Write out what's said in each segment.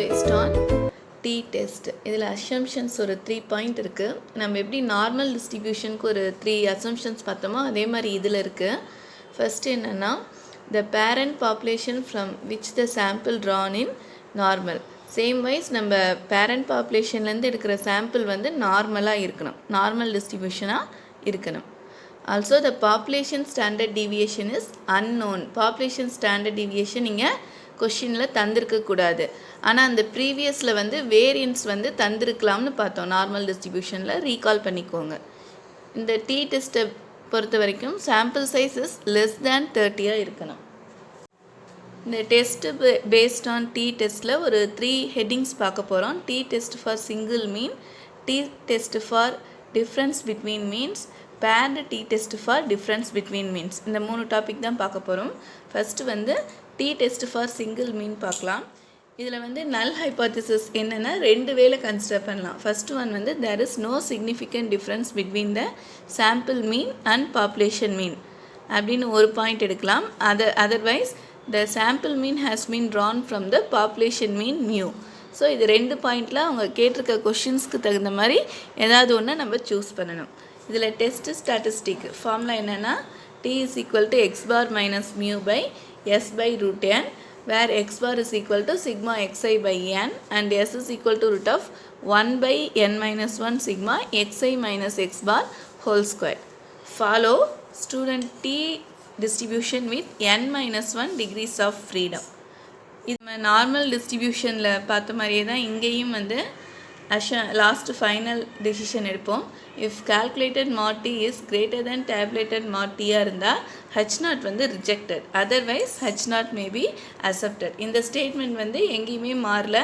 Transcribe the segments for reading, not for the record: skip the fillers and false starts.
based on t-test. இதில் assumptions ஒரு 3 point இருக்குது. நம்ம எப்படி நார்மல் டிஸ்ட்ரிபியூஷனுக்கு ஒரு 3 assumptions பார்த்தோமோ அதே மாதிரி இதில் இருக்குது. ஃபர்ஸ்ட் என்னென்னா the parent population from which the sample drawn in normal. Same wise நம்ம பேரண்ட் பாப்புலேஷன்லேருந்து எடுக்கிற சாம்பிள் வந்து நார்மலாக இருக்கணும், நார்மல் டிஸ்ட்ரிபியூஷனாக இருக்கணும். Also the population standard deviation is unknown. Population standard deviation நீங்கள் கொஷினில் தந்திருக்கக்கூடாது, ஆனால் அந்த ப்ரீவியஸில் வந்து வேரியன்ஸ் வந்து தந்திருக்கலாம்னு பார்த்தோம் நார்மல் டிஸ்ட்ரிபியூஷனில். ரீகால் பண்ணிக்கோங்க. இந்த டி டெஸ்ட்டை பொறுத்த வரைக்கும் sample size is less than 30 இருக்கணும். இந்த டெஸ்ட்டு பேஸ்ட் ஆன் டி டெஸ்ட்டில் ஒரு 3 ஹெட்டிங்ஸ் பார்க்க போகிறோம். T test for single mean, T test for difference between means, paired T test for difference between means. இந்த 3 டாபிக் தான் பார்க்க போகிறோம். ஃபஸ்ட்டு வந்து T test for single mean பார்க்கலாம். இதில் வந்து நல் ஹைப்போதிசிஸ் என்னென்னா 2 வேல கன்சிடர் பண்ணலாம். ஃபர்ஸ்ட் ஒன் வந்து there is no significant difference between the sample mean and population mean அப்படின்னு ஒரு பாயிண்ட் எடுக்கலாம். Otherwise the sample mean has been drawn from the population mean mu. So இது 2 பாயிண்டில் அவங்க கேட்டிருக்க கொஷின்ஸ்க்கு தகுந்த மாதிரி ஏதாவது ஒன்று நம்ம சூஸ் பண்ணணும். இதில் டெஸ்ட் ஸ்டாட்டிஸ்டிக் ஃபார்முலா என்னென்னா t is equal to x bar minus mu by s by root n, where x bar is equal to sigma xi by n and s is equal to root of 1 by n minus 1 sigma xi minus x bar whole square. Follow student t distribution with n minus 1 degrees of freedom. இது நம்ம normal டிஸ்ட்ரிபியூஷனில் பார்த்த மாதிரியே தான் இங்கேயும் வந்து last final decision எடுப்போம். If calculated mod t is greater than tabulated mod t-ஆக இருந்தால் h0 வந்து rejected, otherwise h0 may be accepted. இந்த ஸ்டேட்மெண்ட் வந்து எங்கேயுமே மாறல.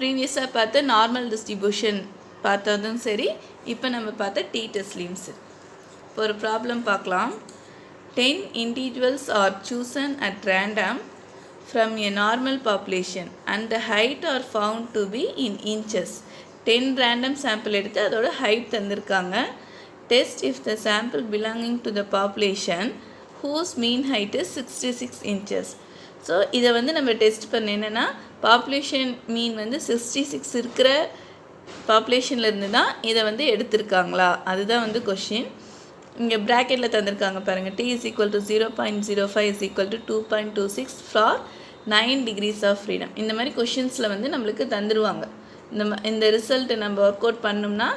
ப்ரீவியஸாக பார்த்த நார்மல் டிஸ்ட்ரிபியூஷன் பார்த்ததும் சரி, இப்போ நம்ம பார்த்த டி டெஸ்ட்லேயும் சரி. இப்போ ஒரு ப்ராப்ளம் பார்க்கலாம். 10 individuals are chosen at random from a normal population and the height are found to be in inches. 10 random sample எடுத்து அதோட height தந்திருக்காங்க. Test if the sample belonging to the population whose mean height is 66 inches. So இதை வந்து நம்ம test பண்ண என்னென்னா population மீன் வந்து 66 இருக்கிற பாப்புலேஷனில் இருந்து தான் இதை வந்து எடுத்திருக்காங்களா, அதுதான் வந்து கொஷின். இங்கே ப்ராக்கெட்டில் தந்திருக்காங்க பாருங்கள். t is equal to 0.05 is equal to 2.26 for 9 degrees of freedom. இந்த மாதிரி கொஷின்ஸில் வந்து நம்மளுக்கு தந்துடுவாங்க. இந்த ரிசல்ட்டை நம்ம ஒர்க் அவுட் பண்ணோம்னா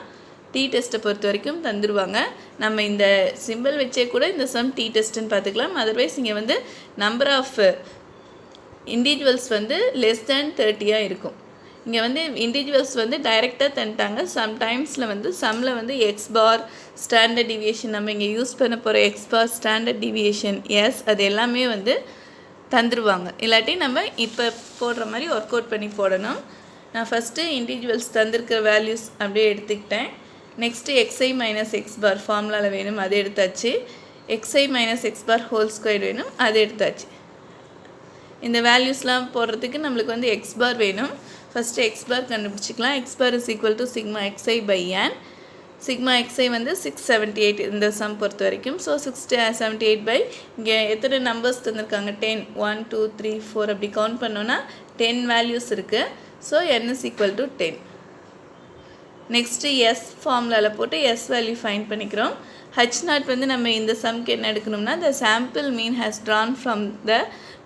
டி டெஸ்ட்டை பொறுத்த வரைக்கும் தந்துடுவாங்க. நம்ம இந்த சிம்பிள் வச்சே கூட இந்த சம் டி டெஸ்ட்டுன்னு பார்த்துக்கலாம். அதர்வைஸ் இங்கே வந்து நம்பர் ஆஃப் இண்டிவிஜுவல்ஸ் வந்து லெஸ் தேன் 30 இருக்கும். இங்கே வந்து இண்டிவிஜுவல்ஸ் வந்து டைரெக்டாக தந்துட்டாங்க. சம்டைம்ஸில் வந்து சம்மில் வந்து எக்ஸ் பார் ஸ்டாண்டர்ட் டிவியேஷன், நம்ம இங்கே யூஸ் பண்ண போகிற எக்ஸ் பார் ஸ்டாண்டர்ட் டிவியேஷன் எஸ், அது எல்லாமே வந்து தந்துடுவாங்க. இல்லாட்டி நம்ம இப்போ போடுற மாதிரி ஒர்க் அவுட் பண்ணி போடணும். நான் ஃபஸ்ட்டு இண்டிவிஜுவல்ஸ் தந்திருக்கிற வேல்யூஸ் அப்படியே எடுத்துக்கிட்டேன். Next X I minus X bar ஃபார்முலாவில் வேணும், அது எடுத்தாச்சு. X I minus X bar whole square வேணும், அது எடுத்தாச்சு. இந்த வேல்யூஸ்லாம் போடுறதுக்கு நம்மளுக்கு வந்து எக்ஸ் பார் வேணும். ஃபஸ்ட்டு எக்ஸ் பார் கண்டுபிடிச்சிக்கலாம். X bar is equal to sigma xi by n. Sigma xi வந்து 678 இந்த சம் பொறுத்த வரைக்கும். ஸோ 678 பை இங்கே எத்தனை நம்பர்ஸ் தந்திருக்காங்க, 10 1 2 3 4 அப்படி கவுண்ட் பண்ணோன்னா 10 வேல்யூஸ் இருக்குது. So n is equal to 10. Next S ஃபார்முலாவில் போட்டு எஸ் வேல்யூ ஃபைண்ட் பண்ணிக்கிறோம். h0 வந்து நம்ம இந்த சம்க்கு என்ன எடுக்கணும்னா த sample mean has Tran from the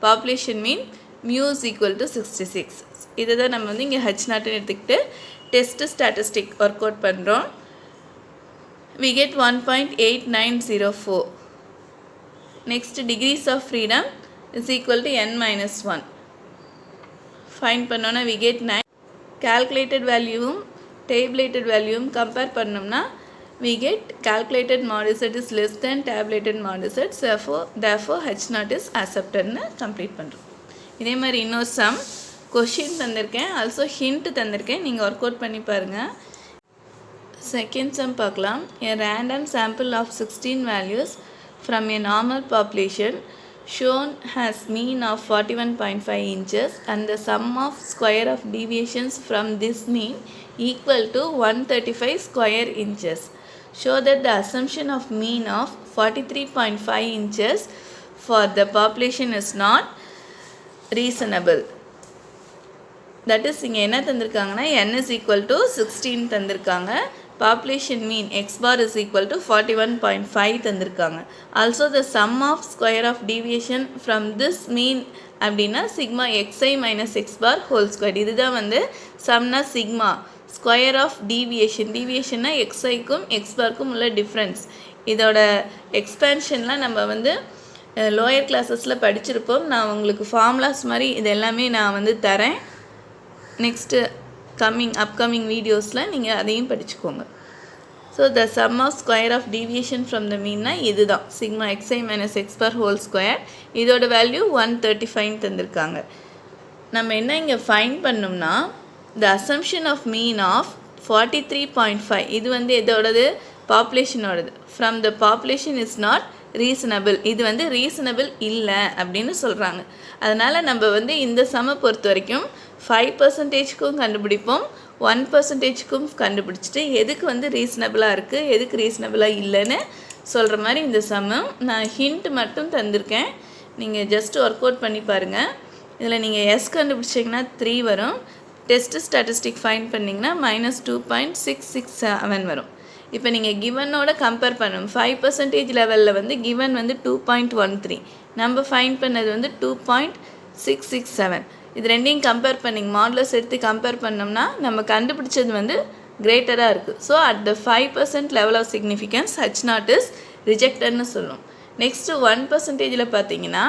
population mean mu is equal to 66. இதை தான் நம்ம வந்து இங்கே h0 எடுத்துக்கிட்டு டெஸ்ட்டு ஸ்டாட்டிஸ்டிக் ஒர்க் அவுட் பண்ணுறோம். we get 1.8904. next degrees of freedom is equal to n minus 1. find பண்ணோன்னா we get 9. calculated value tabulated value compare பண்ணோம்னா we get calculated mod z is less than tabulated mod z, therefore h0 is accepted னு complete பண்ணுறோம். இதே மாதிரி இன்னொரு some question தந்திருக்கேன், also hint தந்திருக்கேன், நீங்கள் work out பண்ணி பாருங்கள். செகண்ட் சம் பார்க்கலாம். A random sample of 16 values from a normal population shown has mean of 41.5 inches and the sum of square of deviations from this mean equal to 135 square inches. Show that the assumption of mean of 43.5 inches for the population is not reasonable. That is இங்கே என்ன தந்திருக்காங்கன்னா n is equal to 16 தந்திருக்காங்க. Population mean x bar is equal to 41.5 தந்திருக்காங்க. Also the sum of square of deviation from this mean அப்படின்னா sigma xi minus X bar whole square. இதுதான் வந்து சம்னா sigma square of டீவியேஷன்னா எக்ஸ்ஐக்கும் x பார்க்கும் உள்ள டிஃப்ரென்ஸ். இதோட எக்ஸ்பேன்ஷன்லாம் நம்ம வந்து லோயர் கிளாஸஸில் படிச்சிருப்போம். நான் உங்களுக்கு ஃபார்முலாஸ் மாதிரி இது எல்லாமே நான் வந்து தரேன். நெக்ஸ்ட்டு அப்கமிங் வீடியோஸில் நீங்கள் அதையும் படிச்சுக்கோங்க. So the sum of square of deviation from the மீன்னா இதுதான் sigma xi minus X bar whole square. இதோட வேல்யூ 135 தந்திருக்காங்க. நம்ம என்ன இங்கே ஃபைண்ட் பண்ணோம்னா the assumption of mean of 43.5 இது வந்து எதோடது பாப்புலேஷனோடது. From the population is not reasonable. இது வந்து ரீசனபிள் இல்லை அப்படின்னு சொல்கிறாங்க. அதனால் நம்ம வந்து இந்த சம்மை பொறுத்த வரைக்கும் 5%க்கும் கண்டுபிடிப்போம், 1%க்கும் கண்டுபிடிச்சிட்டு எதுக்கு வந்து ரீசனபிளாக இருக்குது எதுக்கு ரீசனபிளாக இல்லைன்னு சொல்கிற மாதிரி இந்த சம்மு நான் ஹிண்ட் மட்டும் தந்திருக்கேன். நீங்கள் ஜஸ்ட் ஒர்க் அவுட் பண்ணி பாருங்கள். இதில் நீங்கள் எஸ் கண்டுபிடிச்சிங்கன்னா 3 வரும். டெஸ்ட் ஸ்டாட்டிஸ்டிக் ஃபைண்ட் பண்ணிங்கன்னா -2.667 வரும். இப்போ நீங்கள் கிவனோட கம்பேர் பண்ணணும். 5% லெவலில் வந்து கிவன் வந்து 2.13, நம்ம ஃபைண்ட் பண்ணது வந்து 2.667. இது ரெண்டையும் கம்பேர் பண்ணிங்க மாடுலஸ் எடுத்து கம்பேர் பண்ணோம்னா நம்ம கண்டுபிடிச்சது வந்து கிரேட்டராக இருக்குது. So at the 5% level of significance H0 is ரிஜெக்டட்னு சொல்லும். நெக்ஸ்ட்டு 1%ல் பார்த்தீங்கன்னா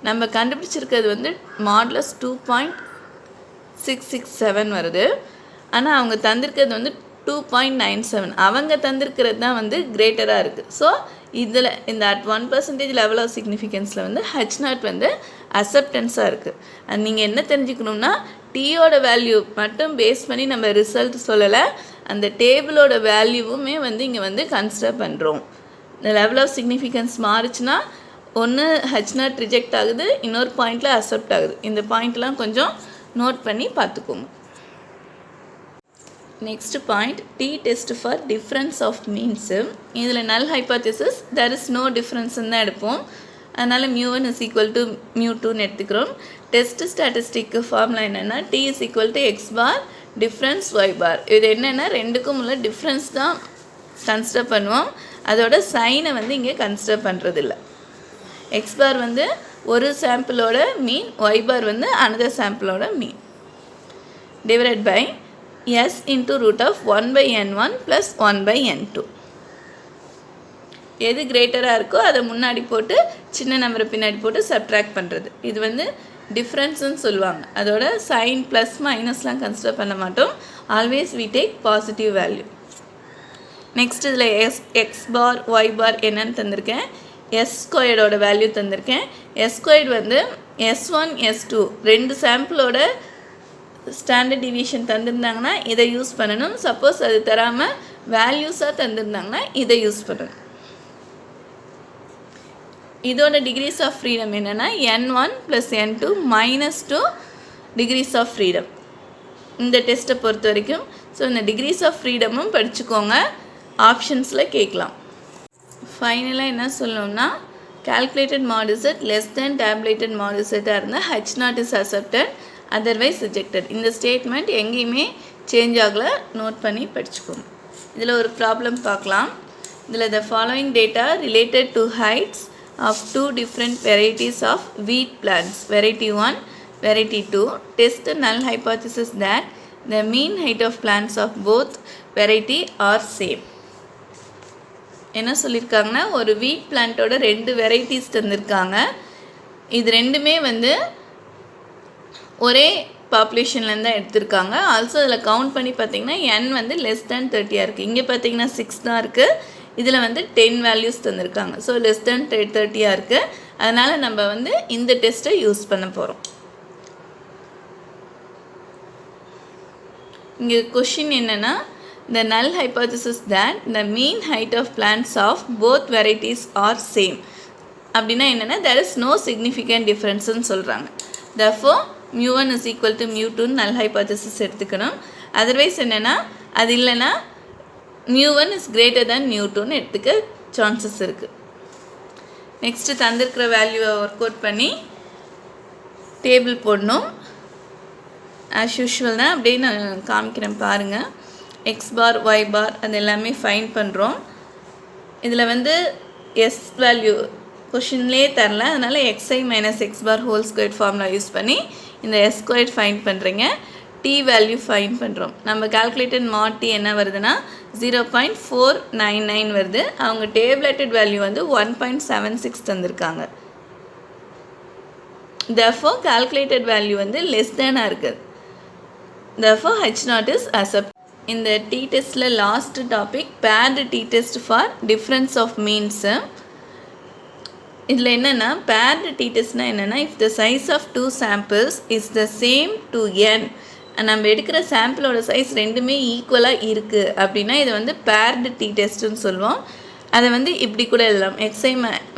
நம்ம கண்டுபிடிச்சிருக்கிறது வந்து மாடுலஸ் 2.667 வருது. ஆனால் அவங்க தந்திருக்கிறது வந்து 2.97. அவங்க தந்திருக்கிறது தான் வந்து கிரேட்டராக இருக்குது. ஸோ இதில் இந்த அட் 1% லெவல் ஆஃப் சிக்னிஃபிகன்ஸில் வந்து H0 வந்து அக்செப்டன்ஸாக இருக்குது. அண்ட் நீங்கள் என்ன தெரிஞ்சுக்கணும்னா டீயோட வேல்யூ மட்டும் பேஸ் பண்ணி நம்ம ரிசல்ட் சொல்லலை, அந்த டேபிளோட வேல்யூவுமே வந்து இங்கே வந்து கன்சிடர் பண்ணுறோம். இந்த லெவல் ஆஃப் சிக்னிஃபிகன்ஸ் மாறுச்சுன்னா ஒன்று H0 ரிஜெக்ட் ஆகுது, இன்னொரு பாயிண்டில் அக்செப்ட் ஆகுது. இந்த பாயிண்ட்லாம் கொஞ்சம் நோட் பண்ணி பார்த்துக்கோங்க. Next point t test for difference of means. இதில் null hypothesis there is no டிஃப்ரென்ஸ்ன்னு தான் எடுப்போம். அதனால் μ1 இஸ் ஈக்குவல் டு μ2ன்னு எடுத்துக்கிறோம். டெஸ்ட் ஸ்டாட்டிஸ்டிக்கு ஃபார்முலா என்னென்னா t is equal to x bar difference y bar. இது என்னென்னா ரெண்டுக்கும் உள்ள டிஃப்ரென்ஸ் தான் கன்சிடர் பண்ணுவோம். அதோட சைனை வந்து இங்கே கன்சிடர் பண்ணுறதில்ல. எக்ஸ் பார் வந்து ஒரு சாம்பிளோட மீன், ஒய் பார் வந்து அனதர் சாம்பிளோட mean divided by s into root of 1/n1 plus 1/n2. எது கிரேட்டராக இருக்கோ அதை முன்னாடி போட்டு சின்ன நம்பரை பின்னாடி போட்டு சப்ட்ராக்ட் பண்ணுறது. இது வந்து டிஃப்ரென்ஸுன்னு சொல்லுவாங்க. அதோட சைன் ப்ளஸ் மைனஸ்லாம் கன்சிடர் பண்ண மாட்டோம். Always we take positive value. Next இதில் எக்ஸ் பார் ஒய் பார் என்னன்னு தந்திருக்கேன். எஸ் ஸ்கொயர்டோட வேல்யூ தந்திருக்கேன். எஸ் ஸ்கொயர்டு வந்து S1 S2 ரெண்டு சாம்பிளோட ஸ்டாண்டர்ட் டிவியேஷன் தந்திருந்தாங்கன்னா இதை யூஸ் பண்ணணும். சப்போஸ் அது தராமல் வேல்யூஸாக தந்திருந்தாங்கன்னா இதை யூஸ் பண்ணணும். இதோட டிகிரிஸ் ஆஃப் ஃப்ரீடம் என்னென்னா n1 + n2 -2 decrease of freedom இந்த டெஸ்ட்டை பொறுத்த வரைக்கும். ஸோ இந்த டிகிரிஸ் ஆஃப் ஃப்ரீடமும் படிச்சுக்கோங்க, ஆப்ஷன்ஸில் கேட்கலாம். ஃபைனலாக என்ன சொல்லணும்னா calculated mod z less than tabulated mod z இருந்தால் H0 is accepted, otherwise rejected. இந்த ஸ்டேட்மெண்ட் எங்கேயுமே சேஞ்ச் ஆகலை, நோட் பண்ணி படிச்சுக்கோங்க. இதில் ஒரு ப்ராப்ளம் பார்க்கலாம். இதில் the following data related to heights of two different varieties of wheat plants, variety 1, variety 2, test the null hypothesis that the mean height of plants of both variety are same. என்ன சொல்லியிருக்காங்கன்னா ஒரு வீட் பிளான்ட்டோட 2 varieties தந்திருக்காங்க. இது ரெண்டுமே வந்து ஒரே பாப்புலேஷன்லேருந்து தான் எடுத்திருக்காங்க. ஆல்சோ அதில் கவுண்ட் பண்ணி பார்த்திங்கன்னா n வந்து லெஸ் தேன் 30 இருக்குது. இங்கே பார்த்திங்கன்னா 6 தான் இருக்குது. இதில் வந்து 10 வேல்யூஸ் தந்திருக்காங்க. ஸோ லெஸ் தேன் 30 இருக்குது. அதனால் நம்ம வந்து இந்த டெஸ்ட்டை யூஸ் பண்ண போகிறோம். இங்கே கொஷின் என்னென்னா the null hypothesis that the mean height of plants of both varieties are same. அப்படின்னா என்னென்னா there is no significant differenceன்னு சொல்கிறாங்க. therefore μ1 is equal to μ2 null hypothesis எடுத்துக்கணும். அதர்வைஸ் என்னென்னா அது இல்லைன்னா μ1 is greater than μ2ன்னு எடுத்துக்க சான்சஸ் இருக்குது. நெக்ஸ்ட்டு தந்திருக்கிற வேல்யூவை ஒர்க் அவுட் பண்ணி டேபிள் போடணும். ஆஸ் யூஷுவல் தான் அப்படியே நான் காமிக்கிறேன் பாருங்கள். எக்ஸ் பார் ஒய் பார் அது எல்லாமே ஃபைண்ட் பண்ணுறோம். இதில் வந்து எஸ் வேல்யூ கொஷின்லேயே தரல, அதனால் xi minus X bar whole square formula use பண்ணி இந்த எஸ் ஸ்கொயர் ஃபைண்ட் பண்ணுறீங்க. டி வேல்யூ ஃபைண்ட் பண்ணுறோம். நம்ம கால்குலேட்டட் மாட் டி என்ன வருதுன்னா 0.499 வருது. அவங்க டேப்லெட்டட் வேல்யூ வந்து 1.76 தந்திருக்காங்க. therefore calculated value வந்து லெஸ் தேனாக இருக்குது. therefore H0 is accepted. இந்த டி டெஸ்ட்டில் last topic paired T test for difference of means. இதில் என்னென்னா பேர்டு டி டெஸ்ட்னா என்னென்னா if the size of 2 samples is the same to n, நம்ம எடுக்கிற சாம்பிளோட சைஸ் ரெண்டுமே ஈக்குவலாக இருக்குது அப்படின்னா இதை வந்து பேர்டு டி டெஸ்ட்டுன்னு சொல்லுவோம். அதை வந்து இப்படி கூட எழுதலாம், xi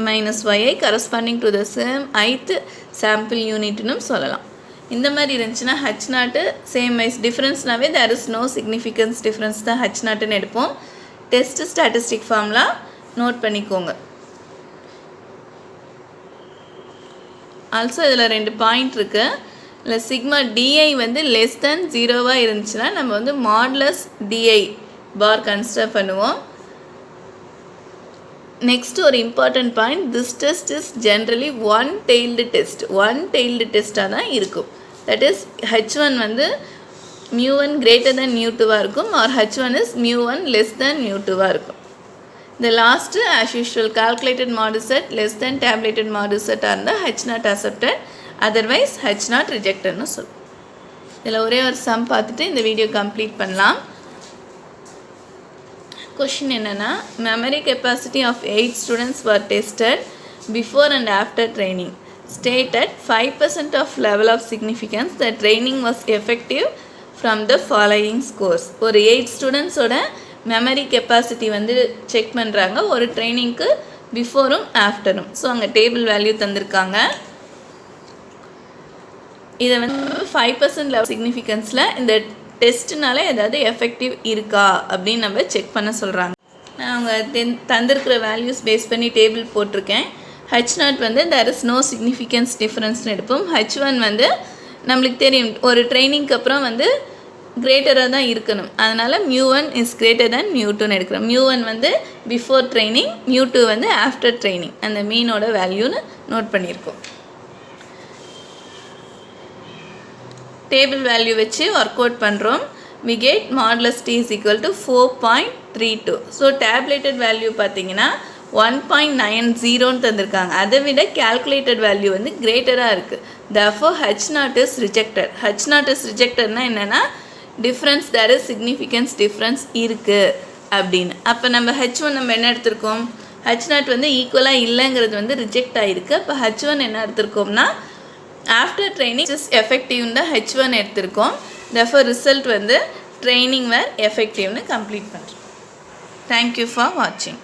minus yi corresponding to the same ith sample யூனிட்னு சொல்லலாம். இந்த மாதிரி இருந்துச்சுன்னா H0 சேம் வைஸ் டிஃப்ரென்ஸ்னாவே there is no significance difference தான் H0ன்னு எடுப்போம். டெஸ்ட் ஸ்டாட்டிஸ்டிக் ஃபார்ம்லாம் நோட் பண்ணிக்கோங்க. ஆல்சோ இதில் 2 பாயிண்ட் இருக்குது. இல்லை சிக்மா டிஐ வந்து லெஸ் தென் 0வாக இருந்துச்சுன்னா நம்ம வந்து மாட்லஸ் டிஐ பார் கன்சிடர் பண்ணுவோம். நெக்ஸ்ட் ஒரு important point, this test is generally one tailed டெஸ்ட்டாக தான் இருக்கும். தட் இஸ் H1 வந்து μ1 greater than μ2வாக இருக்கும், or H1 is μ1 less than μ2வாக இருக்கும். இந்த last as usual calculated mod set less than tabulated mod செட்டாக இருந்தால் H0 accepted, அதர்வைஸ் H0 ரிஜெக்டட்னு சொல்லும். இதில் ஒரே ஒரு சம் பார்த்துட்டு இந்த வீடியோ கம்ப்ளீட் பண்ணலாம். கொஷின் என்னென்னா memory capacity of 8 students were tested before and after training. Stated 5% of level of significance the training was effective from the following scores. ஒரு 8 ஸ்டூடெண்ட்ஸோட memory capacity வந்து செக் பண்ணுறாங்க ஒரு ட்ரைனிங்க்கு பிஃபோரும் ஆஃப்டரும். ஸோ அங்கே table value தந்திருக்காங்க. இதை வந்து 5% லெவல் சிக்னிஃபிகன்ஸில் இந்த டெஸ்ட்னால ஏதாவது எஃபெக்டிவ் இருக்கா அப்படின்னு நம்ம செக் பண்ண சொல்கிறாங்க. நான் அவங்க தந்திருக்கிற வேல்யூஸ் பேஸ் பண்ணி டேபிள் போட்டிருக்கேன். H0 வந்து தேர் இஸ் நோ சிக்னிஃபிகன்ஸ் டிஃப்ரென்ஸ்னு எடுப்போம். H1 வந்து நம்மளுக்கு தெரியும் ஒரு ட்ரைனிங்க்கு அப்புறம் வந்து கிரேட்டராக தான் இருக்கணும், அதனால் μ1 இஸ் கிரேட்டர் தேன் μ2ன்னு எடுக்கிறோம். μ1 வந்து பிஃபோர் ட்ரைனிங், μ2 வந்து ஆஃப்டர் ட்ரைனிங். அந்த மீனோட வேல்யூன்னு நோட் பண்ணியிருக்கோம். டேபிள் வேல்யூ வச்சு ஒர்க் அவுட் பண்ணுறோம். we get modulus t is equal to 4.32. So tabulated value பார்த்தீங்கன்னா 1.90ன்னு தந்திருக்காங்க. அதை விட calculated வேல்யூ வந்து கிரேட்டராக இருக்குது. therefore H0 is rejected. H0 is rejectedனா என்னென்னா difference there is significance difference இருக்குது அப்படின்னு. அப்போ நம்ம H1 நம்ம என்ன எடுத்திருக்கோம், H0 வந்து ஈக்குவலாக இல்லைங்கிறது வந்து ரிஜெக்ட் ஆகிருக்கு. அப்போ H1 என்ன எடுத்திருக்கோம்னா ஆஃப்டர் ட்ரைனிங் இஸ் எஃபெக்டிவ்னு தான் H1 எடுத்திருக்கோம். therefore ரிசல்ட் வந்து ட்ரைனிங் வேர் எஃபெக்டிவ்னு கம்ப்ளீட் பண்ணுறோம். தேங்க்யூ ஃபார் வாட்சிங்.